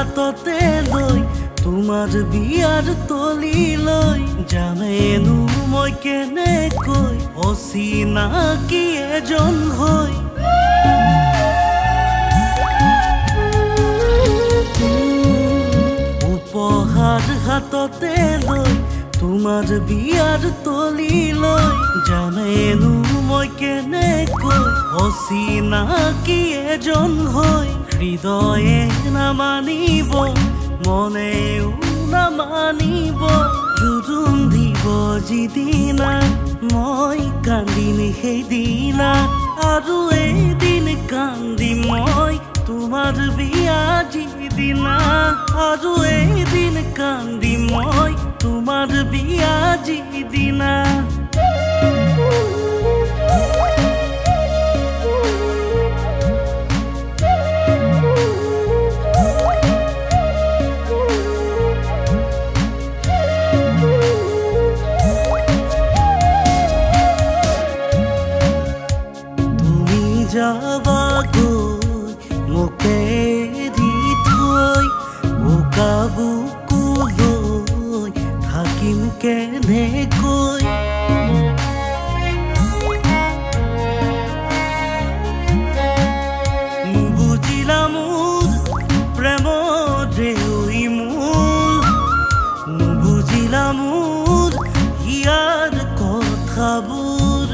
হাততে লৈ তোমাৰ বিয়াৰ তলিলৈ জানেনো মই কেনেকৈ অচিনাকি এজন হৈ উপহাৰ হাততে লৈ তোমাৰ বিয়াৰ তলিলৈ জানেনো মই কেনেকৈ অচিনাকি এজন হৈ হৃদয়ে নামানিব মনেও নামানিব জুজুন দিব যিদিনা মই কান্দিম সেইদিনা আৰু এদিন কান্দিম মই তোমাৰ বিয়া যিদিনা আৰু এদিন কান্দিম মই তোমাৰ বিয়া যিদিনা যাবাগৈ মোকে এৰি থৈ উকা বুকুলৈ থাকিম কেনেকৈ নুবুজিলা মোৰ প্ৰেমৰ দেউৰী মূল নুবুজিলা মোৰ ইয়াৰ কথাবোৰ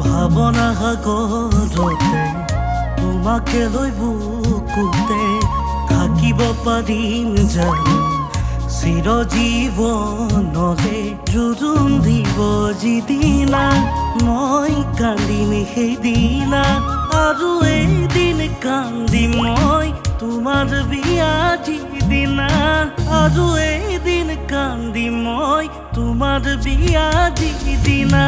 ভাৱনা সাগৰতে তোমাকে লৈ বুকুতে থাকিব পাৰিম জানো চিৰজীৱনলে জুজুন দিব যিদিনা মই কান্দিম সেইদিনা আৰু এদিন কান্দিম মই তোমাৰ বিয়া যিদিনা আৰু এদিন কান্দিম মই তোমাৰ বিয়া যিদিনা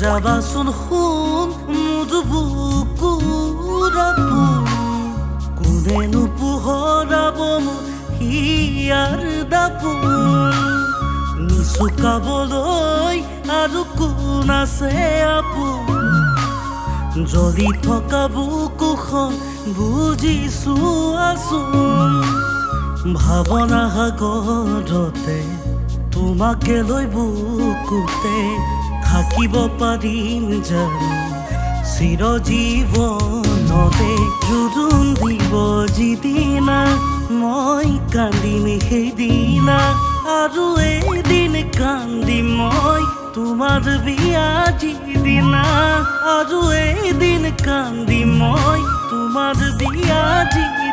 যাবাচোন শুন মোৰ বুকুৰ আপোন কোনেনো পোহৰাব মোৰ হিয়াৰ দাপোন নিচুকাবলৈ আৰু কোন আছে আপোন জ্বলি থকা বুকুখন বুজিছো আছোন ভাৱনা সাগৰতে তোমাকে লৈ বুকুতে থাকিব পাৰিম জানো চিৰজীৱনলে জুজুন দিব যিদিনা মই কান্দিম সেইদিনা আৰু এদিন কান্দিম মই তোমাৰ বিয়া যিদিনা আৰু এদিন কান্দিম মই তোমাৰ বিয়া যিদিনা